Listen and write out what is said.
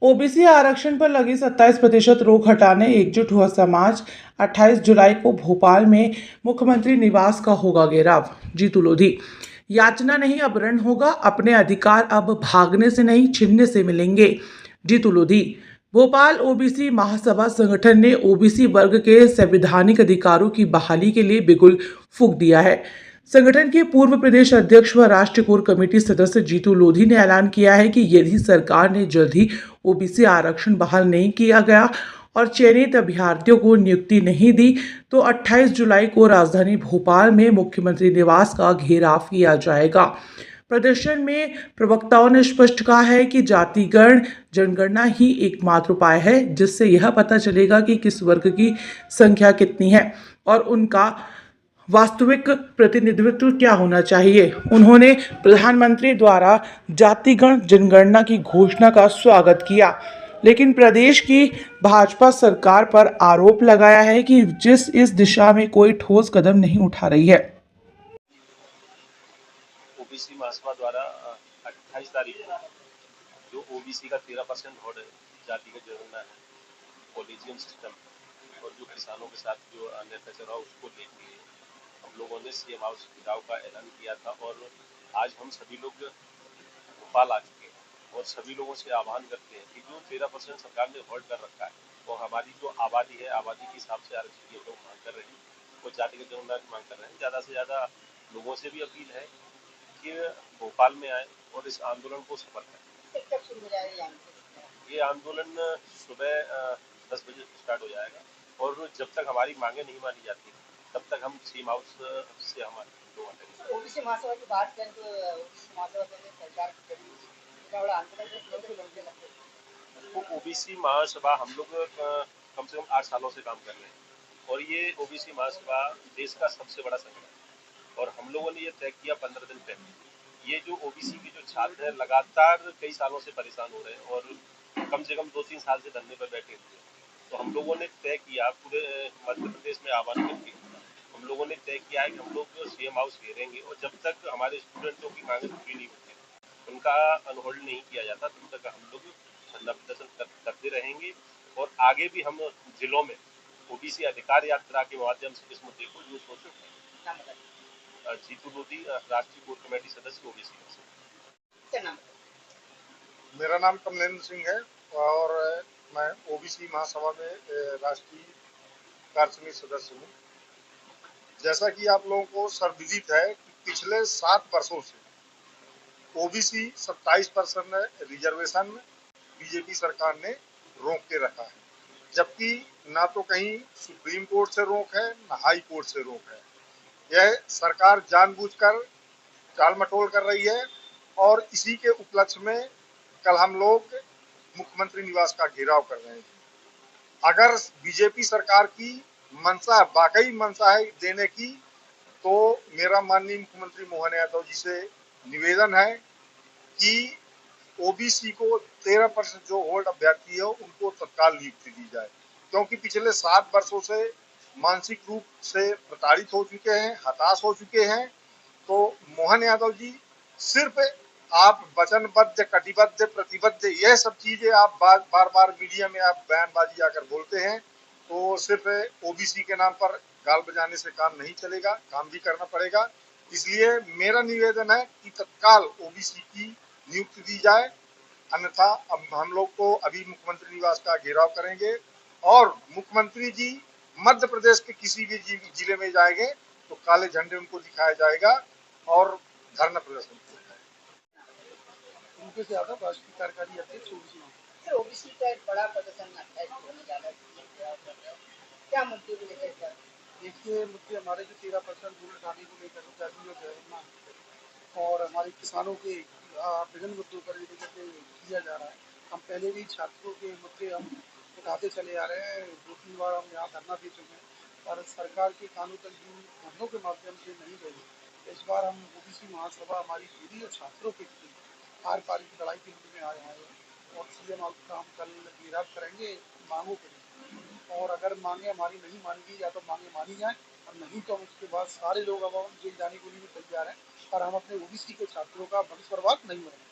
OBC आरक्षण पर लगी 27% रोक हटाने एकजुट हुआ समाज। 28 जुलाई को भोपाल में मुख्यमंत्री निवास का होगा घेराव। जीतू लोधी। याचना नहीं अब रण होगा, अपने अधिकार अब भागने से नहीं छीनने से मिलेंगे। जीतू लोधी। भोपाल ओबीसी महासभा संगठन ने ओबीसी वर्ग के संवैधानिक अधिकारों की बहाली के लिए बिगुल फूंक दिया है। संगठन के पूर्व प्रदेश अध्यक्ष व राष्ट्रीय कोर कमेटी सदस्य जीतू लोधी ने ऐलान किया है कि यदि सरकार ने जल्द ही ओबीसी आरक्षण बहाल नहीं किया गया और चयनित अभ्यर्थियों को नियुक्ति नहीं दी तो 28 जुलाई को राजधानी भोपाल में मुख्यमंत्री निवास का घेराव किया जाएगा। प्रदर्शन में प्रवक्ताओं ने स्पष्ट कहा है कि जातिगण जनगणना ही एकमात्र उपाय है जिससे यह पता चलेगा कि किस वर्ग की संख्या कितनी है और उनका वास्तविक प्रतिनिधित्व क्या होना चाहिए। उन्होंने प्रधानमंत्री द्वारा जातिगण जनगणना की घोषणा का स्वागत किया, लेकिन प्रदेश की भाजपा सरकार पर आरोप लगाया है कि इस दिशा में कोई ठोस कदम नहीं उठा रही है। ओबीसी महासभा द्वारा 28 तारीख को जो ओबीसी का 13% होड़ है, जातिगत जनगणना है, कॉलेजियम सिस्टम और जो किसानों के साथ जो अत्याचार हुआ उसको लेके हम लोगों ने सीएम हाउस घेराव का ऐलान किया था और आज हम सभी लोग भोपाल आ चुके हैं और सभी लोगों से आह्वान करते हैं कि जो 13% सरकार ने होल्ड कर रखा है और हमारी जो आबादी है, आबादी के हिसाब से आरक्षण की लोग मांग कर रहे हैं और जातिगत जनगणना की मांग कर रहे हैं। ज़्यादा से ज़्यादा लोगों से भी अपील है कि भोपाल में आए और इस आंदोलन को सफल करें। ये आंदोलन सुबह 10 बजे स्टार्ट हो जाएगा और जब तक हमारी मांगे नहीं मानी जाती तब तक हम सीएम हाउस से हमारे लोग हटेंगे। ओबीसी महासभा की बात करें तो ओबीसी महासभा ने सरकार की इतना बड़ा आंदोलन तो ओबीसी महासभा हम लोग कम से कम 8 सालों से काम कर रहे हैं और ये ओबीसी महासभा देश का सबसे बड़ा संगठन है और हम लोगों ने ये तय किया 15 दिन पहले। ये जो ओबीसी के जो छात्र हैं लगातार कई सालों से परेशान हो रहे हैं और कम से कम 2-3 साल से धरने पर बैठे हुए हैं। तो हम लोगों ने तय किया पूरे मध्य प्रदेश में आह्वान करके हम लोगों ने तय किया है कि हम लोग सीएम हाउस घेरेंगे और जब तक हमारे स्टूडेंटों की मांगे पूरी नहीं होती, उनका अनहोल्ड नहीं किया जाता, तब तक हम लोग धरना प्रदर्शन करते रहेंगे और आगे भी हम जिलों में ओबीसी अधिकार यात्रा के माध्यम से इस मुद्दे को यूज हो सकते हैं। जीतू लोधी, राष्ट्रीय कोर कमेटी सदस्य ओबीसी। मेरा नाम कमलेंद्र सिंह है और मैं ओबीसी महासभा में राष्ट्रीय कार्य समिति सदस्य हूँ। जैसा कि आप लोगों को सर्वविदित है कि पिछले 7 वर्षों से ओबीसी 27% रिजर्वेशन बीजेपी सरकार ने रोक के रखा है, जबकि ना तो कहीं सुप्रीम कोर्ट से रोक है ना हाई कोर्ट से रोक है। यह सरकार जानबूझकर टाल मटोल कर रही है और इसी के उपलक्ष्य में कल हम लोग मुख्यमंत्री निवास का घेराव कर रहे हैं। अगर बीजेपी सरकार की मंशा वाकई मंशा है देने की, तो मेरा माननीय मुख्यमंत्री मोहन यादव जी से निवेदन है कि ओबीसी को 13% जो होल्ड अभ्यर्थी है उनको तत्काल नियुक्ति दी जाए, क्योंकि पिछले 7 वर्षों से मानसिक रूप से प्रताड़ित हो चुके हैं, हताश हो चुके हैं। तो मोहन यादव जी, सिर्फ आप वचनबद्ध, कटिबद्ध, प्रतिबद्ध, यह सब चीजें आप बार बार मीडिया में आप बयानबाजी आकर बोलते हैं, तो सिर्फ ओबीसी के नाम पर गाल बजाने से काम नहीं चलेगा, काम भी करना पड़ेगा। इसलिए मेरा निवेदन है कि तत्काल ओबीसी की नियुक्ति दी जाए, अन्यथा अब हम लोग तो अभी मुख्यमंत्री निवास का घेराव करेंगे और मुख्यमंत्री जी मध्य प्रदेश के किसी भी जिले में जाएंगे तो काले झंडे उनको दिखाया जाएगा और धरना प्रदर्शन किया जाएगा। उनके ज्यादा राष्ट्रीय कार्यकारी अध्यक्ष ओबीसी का एक बड़ा प्रदर्शन क्या मुद्दे को लेकर? देखिए, मुद्दे हमारे जो 13% रूल हटाने को लेकर जातिगत और हमारे किसानों के विभिन्न मुद्दों पर लेकर के किया जा रहा है। हम पहले भी छात्रों के मुद्दे हम उठाते चले आ रहे हैं, 2-3 बार हम यहाँ धरना दे चुके हैं पर सरकार के कानून तंजीम धरनों के माध्यम से नहीं गई। इस बार हम ओबीसी महासभा हमारी पीढ़ी और छात्रों के आर पार की लड़ाई के लिए आए हैं और सीएम हाउस का हम कल घेराव करेंगे मांगों के लिए, और अगर मांगे हमारी नहीं मानी गई या तो मांगे मानी जाए और नहीं तो हम उसके बाद सारे लोग अब जेल जाने के लिए भी तैयार हैं, पर हम अपने ओबीसी के छात्रों का भविष्य बर्बाद नहीं होने।